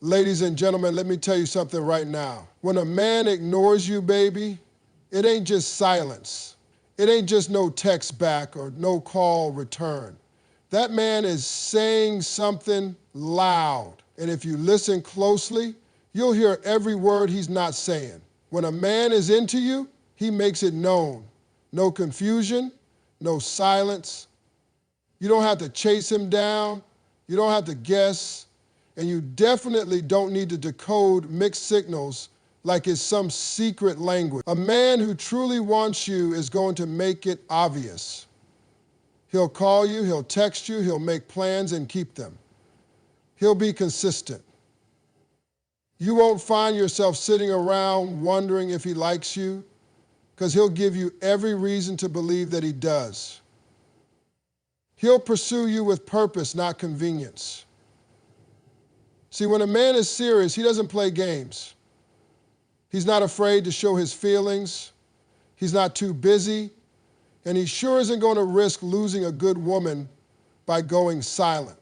Ladies and gentlemen, let me tell you something right now. When a man ignores you, baby, it ain't just silence. It ain't just no text back or no call return. That man is saying something loud. And if you listen closely, you'll hear every word he's not saying. When a man is into you, he makes it known. No confusion, no silence. You don't have to chase him down. You don't have to guess. And you definitely don't need to decode mixed signals like it's some secret language. A man who truly wants you is going to make it obvious. He'll call you, he'll text you, he'll make plans and keep them. He'll be consistent. You won't find yourself sitting around wondering if he likes you, because he'll give you every reason to believe that he does. He'll pursue you with purpose, not convenience. See, when a man is serious, he doesn't play games. He's not afraid to show his feelings. He's not too busy. And he sure isn't going to risk losing a good woman by going silent.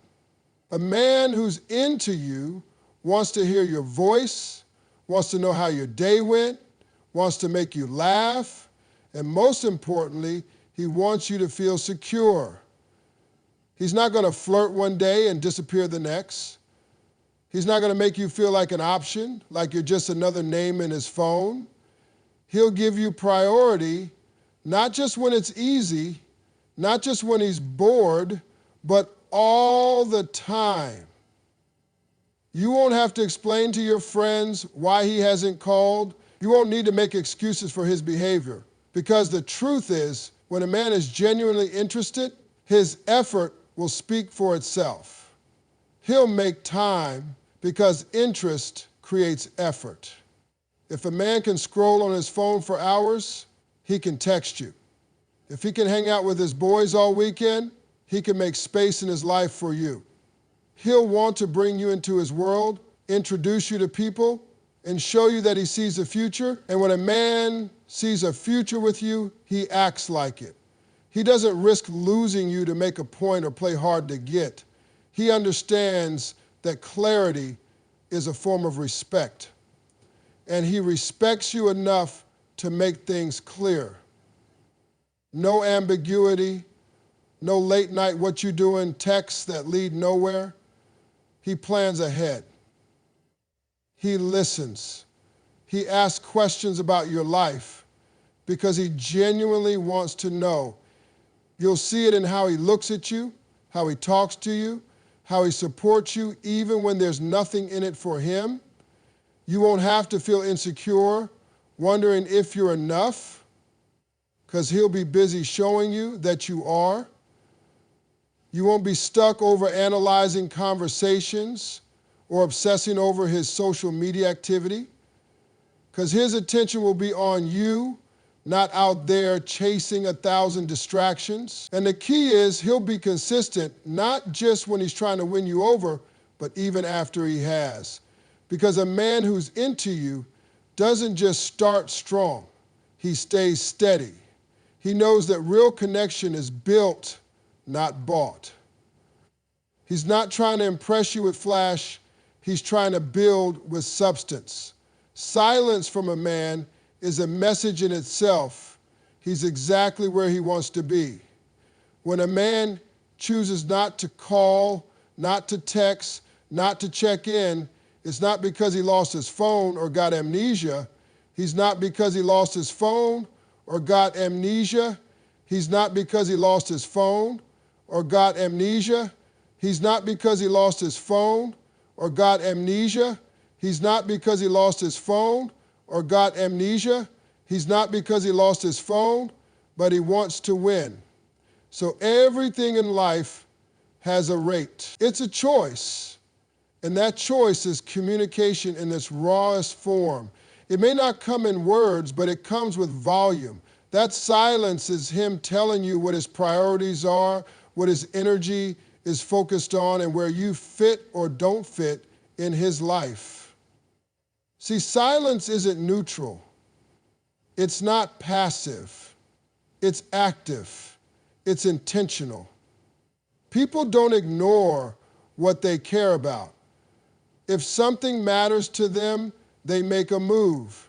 A man who's into you wants to hear your voice, wants to know how your day went, wants to make you laugh, and most importantly, he wants you to feel secure. He's not going to flirt one day and disappear the next. He's not going to make you feel like an option, like you're just another name in his phone. He'll give you priority, not just when it's easy, not just when he's bored, but all the time. You won't have to explain to your friends why he hasn't called. You won't need to make excuses for his behavior, because the truth is, when a man is genuinely interested, his effort will speak for itself. He'll make time because interest creates effort. If a man can scroll on his phone for hours, he can text you. If he can hang out with his boys all weekend, he can make space in his life for you. He'll want to bring you into his world, introduce you to people, and show you that he sees a future. And when a man sees a future with you, he acts like it. He doesn't risk losing you to make a point or play hard to get. He understands that clarity is a form of respect. And he respects you enough to make things clear. No ambiguity, no late night what you doing texts that lead nowhere. He plans ahead. He listens. He asks questions about your life because he genuinely wants to know. You'll see it in how he looks at you, how he talks to you, how he supports you even when there's nothing in it for him. You won't have to feel insecure, wondering if you're enough, because he'll be busy showing you that you are. You won't be stuck over analyzing conversations or obsessing over his social media activity, because his attention will be on you, not out there chasing 1,000 distractions. And the key is he'll be consistent, not just when he's trying to win you over, but even after he has. Because a man who's into you doesn't just start strong, he stays steady. He knows that real connection is built, not bought. He's not trying to impress you with flash, he's trying to build with substance. Silence from a man is a message in itself. He's exactly where he wants to be. When a man chooses not to call, not to text, not to check in, it's not because he lost his phone or got amnesia. He's not because he lost his phone or got amnesia. He's not because he lost his phone or got amnesia. He's not because he lost his phone or got amnesia. He's not because he lost his phone or got amnesia. He's not because he lost his phone, but he wants to win. So everything in life has a rate. It's a choice, and that choice is communication in its rawest form. It may not come in words, but it comes with volume. That silence is him telling you what his priorities are, what his energy is focused on, and where you fit or don't fit in his life. See, silence isn't neutral. It's not passive. It's active. It's intentional. People don't ignore what they care about. If something matters to them, they make a move.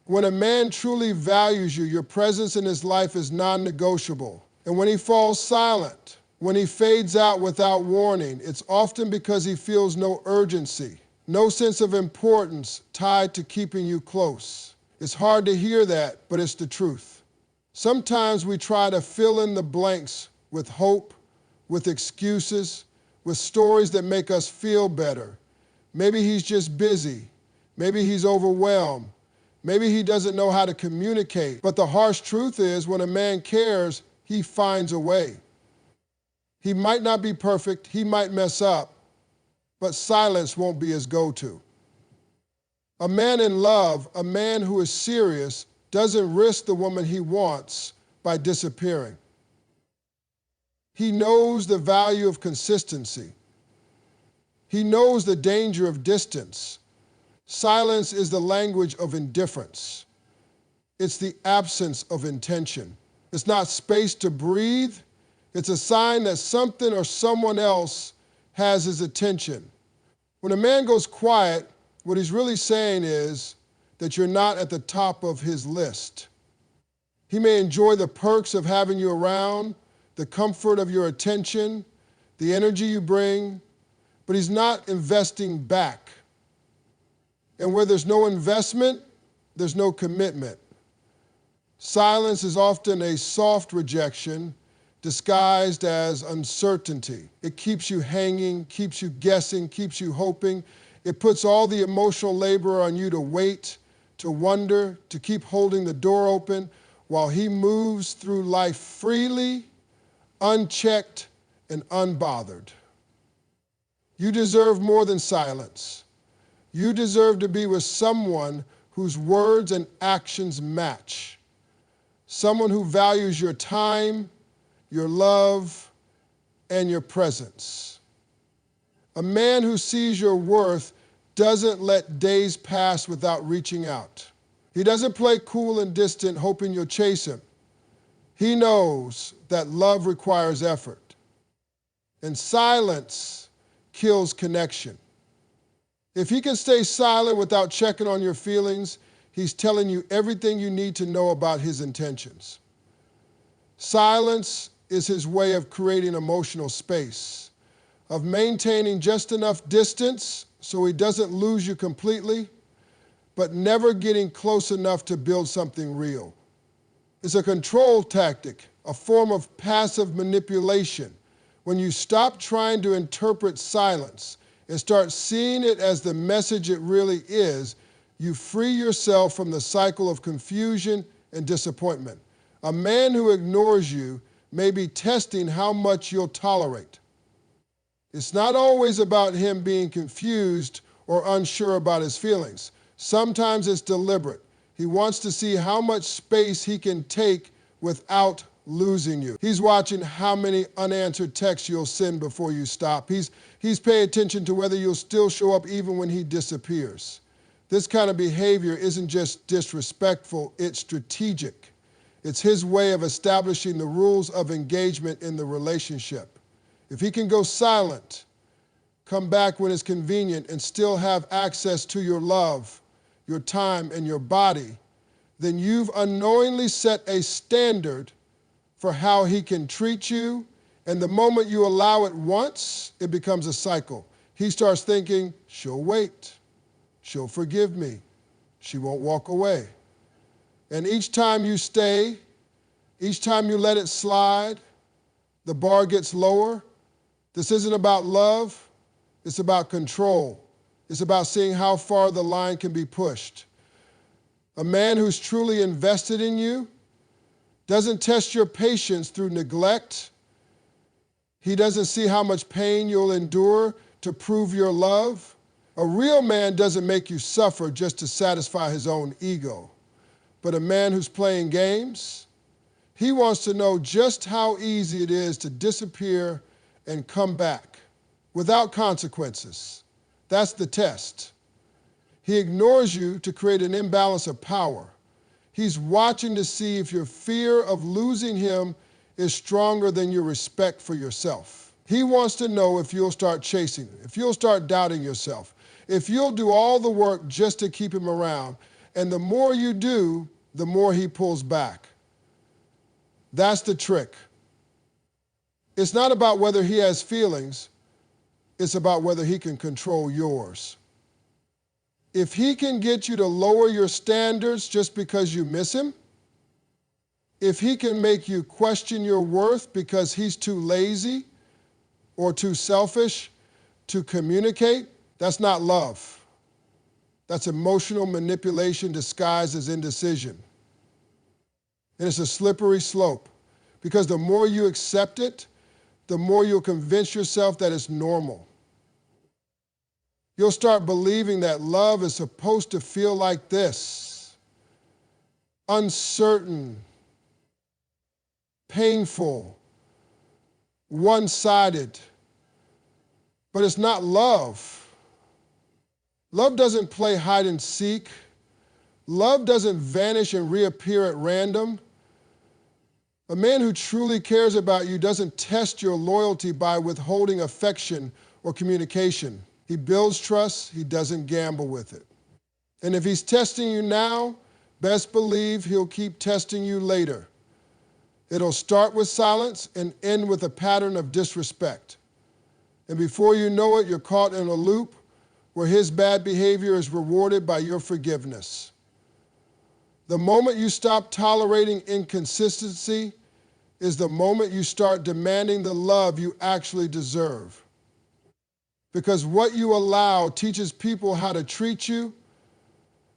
When a man truly values you, your presence in his life is non-negotiable. And when he falls silent, when he fades out without warning, it's often because he feels no urgency, no sense of importance tied to keeping you close. It's hard to hear that, but it's the truth. Sometimes we try to fill in the blanks with hope, with excuses, with stories that make us feel better. Maybe he's just busy. Maybe he's overwhelmed. Maybe he doesn't know how to communicate. But the harsh truth is, when a man cares, he finds a way. He might not be perfect, he might mess up, but silence won't be his go-to. A man in love, a man who is serious, doesn't risk the woman he wants by disappearing. He knows the value of consistency. He knows the danger of distance. Silence is the language of indifference. It's the absence of intention. It's not space to breathe. It's a sign that something or someone else has his attention. When a man goes quiet, what he's really saying is that you're not at the top of his list. He may enjoy the perks of having you around, the comfort of your attention, the energy you bring, but he's not investing back. And where there's no investment, there's no commitment. Silence is often a soft rejection disguised as uncertainty. It keeps you hanging, keeps you guessing, keeps you hoping. It puts all the emotional labor on you to wait, to wonder, to keep holding the door open while he moves through life freely, unchecked, and unbothered. You deserve more than silence. You deserve to be with someone whose words and actions match. Someone who values your time, your love, and your presence. A man who sees your worth doesn't let days pass without reaching out. He doesn't play cool and distant hoping you'll chase him. He knows that love requires effort. And silence kills connection. If he can stay silent without checking on your feelings, he's telling you everything you need to know about his intentions. Silence is his way of creating emotional space, of maintaining just enough distance so he doesn't lose you completely, but never getting close enough to build something real. It's a control tactic, a form of passive manipulation. When you stop trying to interpret silence and start seeing it as the message it really is, you free yourself from the cycle of confusion and disappointment. A man who ignores you may be testing how much you'll tolerate. It's not always about him being confused or unsure about his feelings. Sometimes it's deliberate. He wants to see how much space he can take without losing you. He's watching how many unanswered texts you'll send before you stop. He's paying attention to whether you'll still show up even when he disappears. This kind of behavior isn't just disrespectful, it's strategic. It's his way of establishing the rules of engagement in the relationship. If he can go silent, come back when it's convenient, and still have access to your love, your time, and your body, then you've unknowingly set a standard for how he can treat you, and the moment you allow it once, it becomes a cycle. He starts thinking, she'll wait, she'll forgive me, she won't walk away. And each time you stay, each time you let it slide, the bar gets lower. This isn't about love, it's about control. It's about seeing how far the line can be pushed. A man who's truly invested in you doesn't test your patience through neglect. He doesn't see how much pain you'll endure to prove your love. A real man doesn't make you suffer just to satisfy his own ego. But a man who's playing games, he wants to know just how easy it is to disappear and come back without consequences. That's the test. He ignores you to create an imbalance of power. He's watching to see if your fear of losing him is stronger than your respect for yourself. He wants to know if you'll start chasing, if you'll start doubting yourself, if you'll do all the work just to keep him around. And the more you do, the more he pulls back. That's the trick. It's not about whether he has feelings, it's about whether he can control yours. If he can get you to lower your standards just because you miss him, if he can make you question your worth because he's too lazy or too selfish to communicate, that's not love. That's emotional manipulation disguised as indecision. And it's a slippery slope, because the more you accept it, the more you'll convince yourself that it's normal. You'll start believing that love is supposed to feel like this: uncertain, painful, one-sided. But it's not love. Love doesn't play hide and seek. Love doesn't vanish and reappear at random. A man who truly cares about you doesn't test your loyalty by withholding affection or communication. He builds trust, he doesn't gamble with it. And if he's testing you now, best believe he'll keep testing you later. It'll start with silence and end with a pattern of disrespect. And before you know it, you're caught in a loop where his bad behavior is rewarded by your forgiveness. The moment you stop tolerating inconsistency is the moment you start demanding the love you actually deserve. Because what you allow teaches people how to treat you.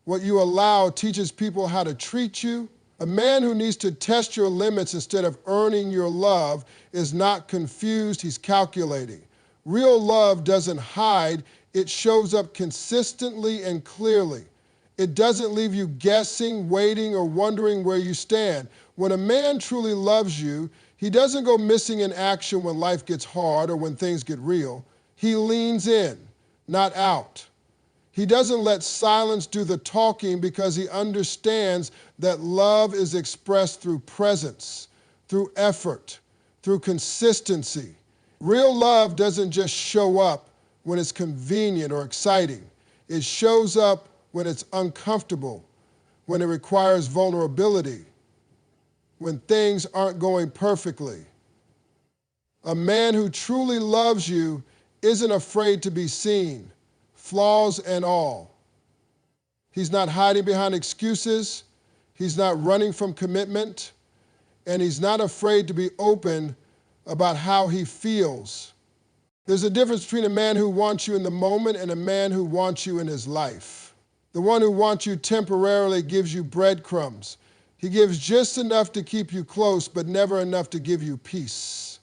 What you allow teaches people how to treat you. A man who needs to test your limits instead of earning your love is not confused, he's calculating. Real love doesn't hide, it shows up consistently and clearly. It doesn't leave you guessing, waiting, or wondering where you stand. When a man truly loves you, he doesn't go missing in action when life gets hard or when things get real. He leans in, not out. He doesn't let silence do the talking because he understands that love is expressed through presence, through effort, through consistency. Real love doesn't just show up when it's convenient or exciting. It shows up when it's uncomfortable, when it requires vulnerability, when things aren't going perfectly. A man who truly loves you isn't afraid to be seen, flaws and all. He's not hiding behind excuses, he's not running from commitment, and he's not afraid to be open about how he feels. There's a difference between a man who wants you in the moment and a man who wants you in his life. The one who wants you temporarily gives you breadcrumbs. He gives just enough to keep you close, but never enough to give you peace.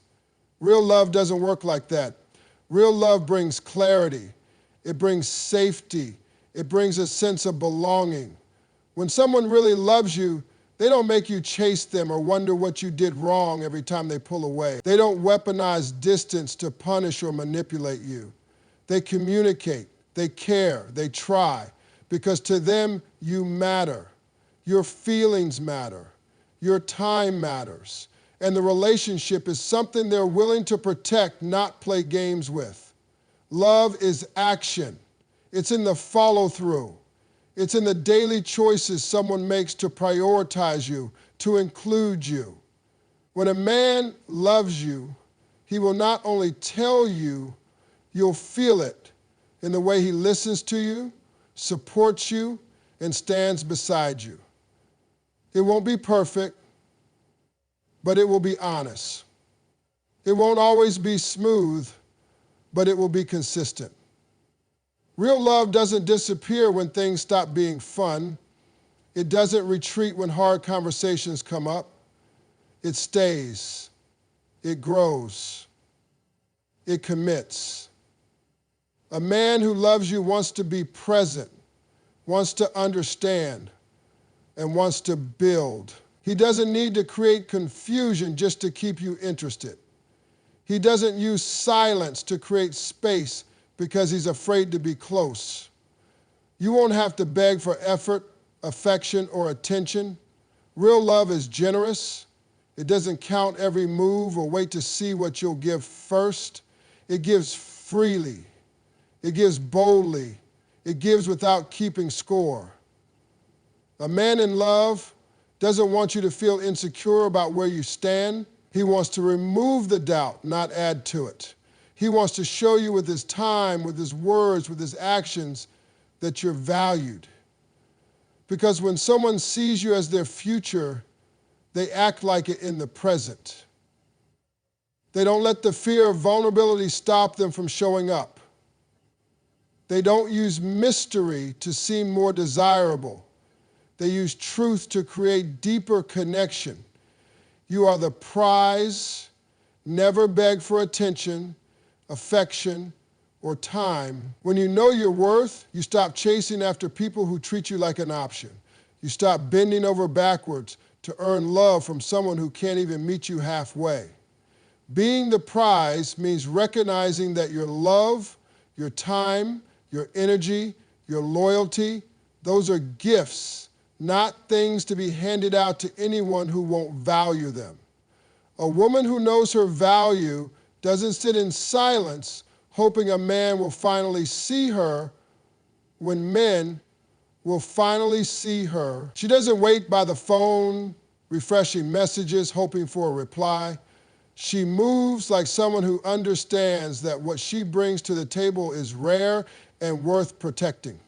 Real love doesn't work like that. Real love brings clarity. It brings safety. It brings a sense of belonging. When someone really loves you, they don't make you chase them or wonder what you did wrong every time they pull away. They don't weaponize distance to punish or manipulate you. They communicate, they care, they try, because to them you matter. Your feelings matter. Your time matters. And the relationship is something they're willing to protect, not play games with. Love is action. It's in the follow-through. It's in the daily choices someone makes to prioritize you, to include you. When a man loves you, he will not only tell you, you'll feel it in the way he listens to you, supports you, and stands beside you. It won't be perfect, but it will be honest. It won't always be smooth, but it will be consistent. Real love doesn't disappear when things stop being fun. It doesn't retreat when hard conversations come up. It stays. It grows. It commits. A man who loves you wants to be present, wants to understand, and wants to build. He doesn't need to create confusion just to keep you interested. He doesn't use silence to create space because he's afraid to be close. You won't have to beg for effort, affection, or attention. Real love is generous. It doesn't count every move or wait to see what you'll give first. It gives freely. It gives boldly. It gives without keeping score. A man in love doesn't want you to feel insecure about where you stand. He wants to remove the doubt, not add to it. He wants to show you with his time, with his words, with his actions, that you're valued. Because when someone sees you as their future, they act like it in the present. They don't let the fear of vulnerability stop them from showing up. They don't use mystery to seem more desirable. They use truth to create deeper connection. You are the prize. Never beg for attention, affection, or time. When you know your worth, you stop chasing after people who treat you like an option. You stop bending over backwards to earn love from someone who can't even meet you halfway. Being the prize means recognizing that your love, your time, your energy, your loyalty, those are gifts, not things to be handed out to anyone who won't value them. A woman who knows her value doesn't sit in silence hoping a man will finally see her when men will finally see her. She doesn't wait by the phone, refreshing messages, hoping for a reply. She moves like someone who understands that what she brings to the table is rare and worth protecting.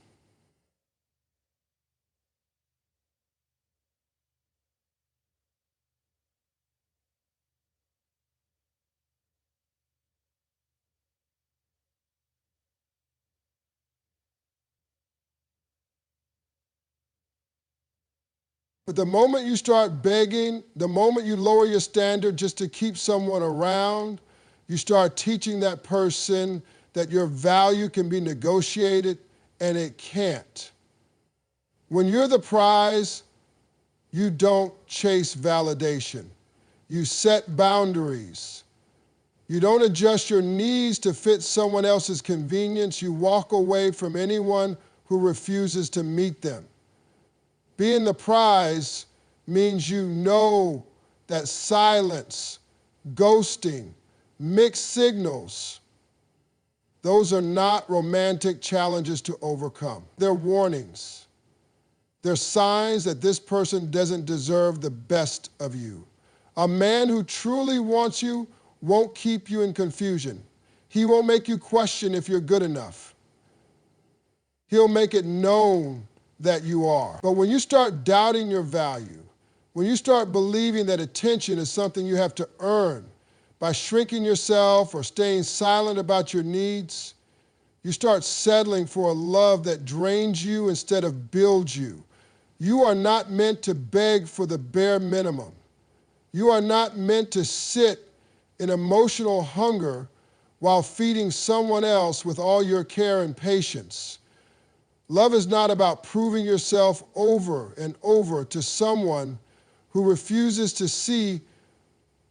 But the moment you start begging, the moment you lower your standard just to keep someone around, you start teaching that person that your value can be negotiated, and it can't. When you're the prize, you don't chase validation. You set boundaries. You don't adjust your needs to fit someone else's convenience. You walk away from anyone who refuses to meet them. Being the prize means you know that silence, ghosting, mixed signals, those are not romantic challenges to overcome. They're warnings. They're signs that this person doesn't deserve the best of you. A man who truly wants you won't keep you in confusion. He won't make you question if you're good enough. He'll make it known that you are. But when you start doubting your value, when you start believing that attention is something you have to earn by shrinking yourself or staying silent about your needs, you start settling for a love that drains you instead of builds you. You are not meant to beg for the bare minimum. You are not meant to sit in emotional hunger while feeding someone else with all your care and patience. Love is not about proving yourself over and over to someone who refuses to see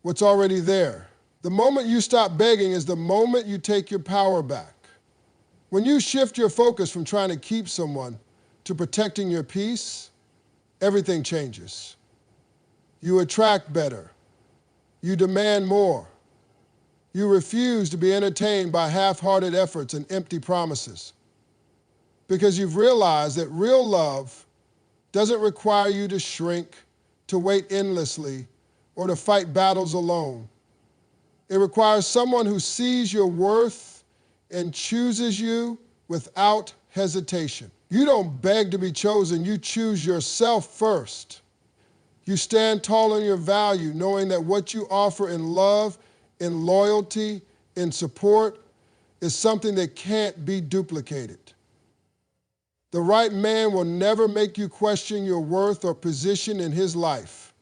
what's already there. The moment you stop begging is the moment you take your power back. When you shift your focus from trying to keep someone to protecting your peace, everything changes. You attract better. You demand more. You refuse to be entertained by half-hearted efforts and empty promises. Because you've realized that real love doesn't require you to shrink, to wait endlessly, or to fight battles alone. It requires someone who sees your worth and chooses you without hesitation. You don't beg to be chosen, you choose yourself first. You stand tall in your value, knowing that what you offer in love, in loyalty, in support, is something that can't be duplicated. The right man will never make you question your worth or position in his life.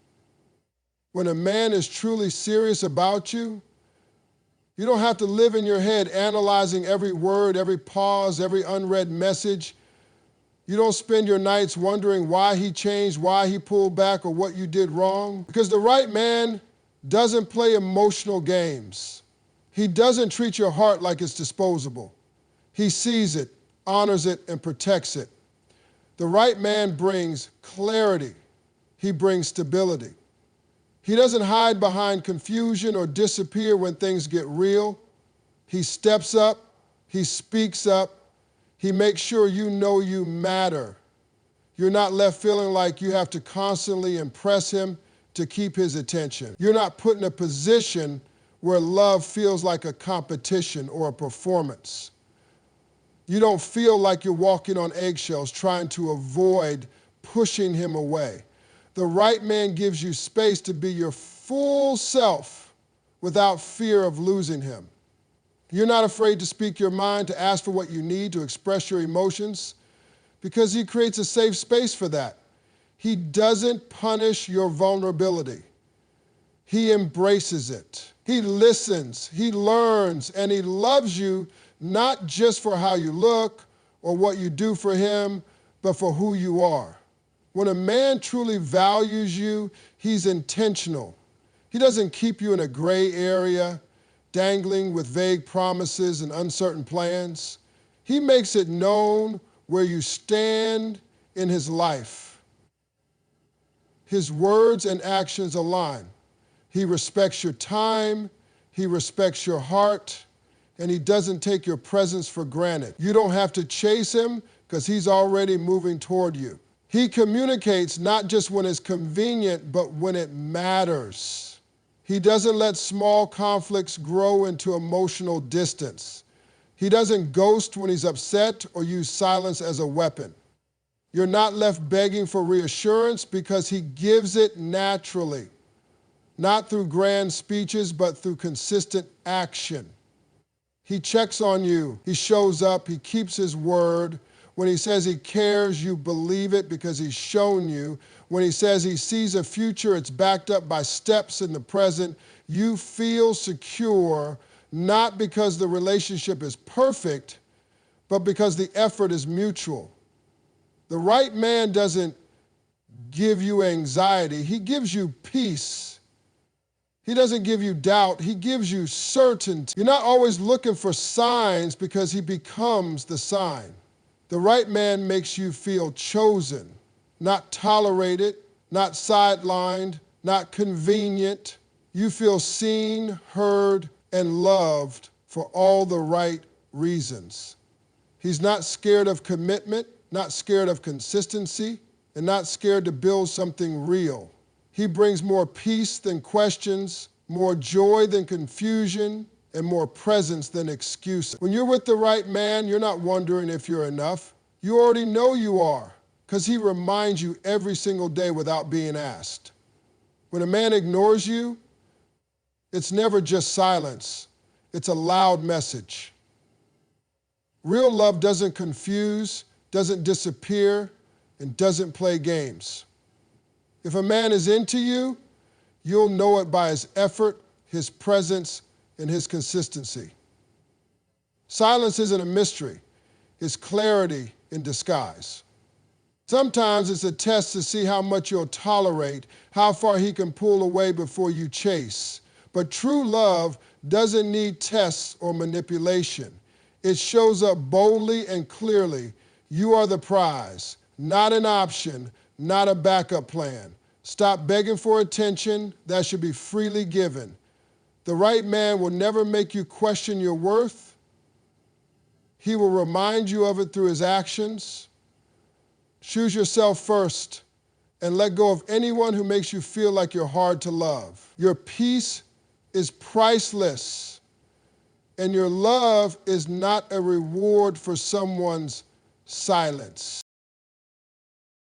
When a man is truly serious about you, you don't have to live in your head analyzing every word, every pause, every unread message. You don't spend your nights wondering why he changed, why he pulled back, or what you did wrong. Because the right man doesn't play emotional games. He doesn't treat your heart like it's disposable. He sees it, honors it, and protects it. The right man brings clarity. He brings stability. He doesn't hide behind confusion or disappear when things get real. He steps up. He speaks up. He makes sure you know you matter. You're not left feeling like you have to constantly impress him to keep his attention. You're not put in a position where love feels like a competition or a performance. You don't feel like you're walking on eggshells trying to avoid pushing him away. The right man gives you space to be your full self without fear of losing him. You're not afraid to speak your mind, to ask for what you need, to express your emotions, because he creates a safe space for that. He doesn't punish your vulnerability. He embraces it. He listens, he learns, and he loves you not just for how you look or what you do for him, but for who you are. When a man truly values you, he's intentional. He doesn't keep you in a gray area, dangling with vague promises and uncertain plans. He makes it known where you stand in his life. His words and actions align. He respects your time, he respects your heart, and he doesn't take your presence for granted. You don't have to chase him because he's already moving toward you. He communicates not just when it's convenient, but when it matters. He doesn't let small conflicts grow into emotional distance. He doesn't ghost when he's upset or use silence as a weapon. You're not left begging for reassurance because he gives it naturally, not through grand speeches, but through consistent action. He checks on you, he shows up, he keeps his word. When he says he cares, you believe it because he's shown you. When he says he sees a future, it's backed up by steps in the present. You feel secure, not because the relationship is perfect, but because the effort is mutual. The right man doesn't give you anxiety, he gives you peace. He doesn't give you doubt, he gives you certainty. You're not always looking for signs because he becomes the sign. The right man makes you feel chosen, not tolerated, not sidelined, not convenient. You feel seen, heard, and loved for all the right reasons. He's not scared of commitment, not scared of consistency, and not scared to build something real. He brings more peace than questions, more joy than confusion, and more presence than excuses. When you're with the right man, you're not wondering if you're enough. You already know you are, because he reminds you every single day without being asked. When a man ignores you, it's never just silence. It's a loud message. Real love doesn't confuse, doesn't disappear, and doesn't play games. If a man is into you, you'll know it by his effort, his presence, and his consistency. Silence isn't a mystery. It's clarity in disguise. Sometimes it's a test to see how much you'll tolerate, how far he can pull away before you chase. But true love doesn't need tests or manipulation. It shows up boldly and clearly. You are the prize, not an option, not a backup plan. Stop begging for attention. That should be freely given. The right man will never make you question your worth. He will remind you of it through his actions. Choose yourself first and let go of anyone who makes you feel like you're hard to love. Your peace is priceless, and your love is not a reward for someone's silence.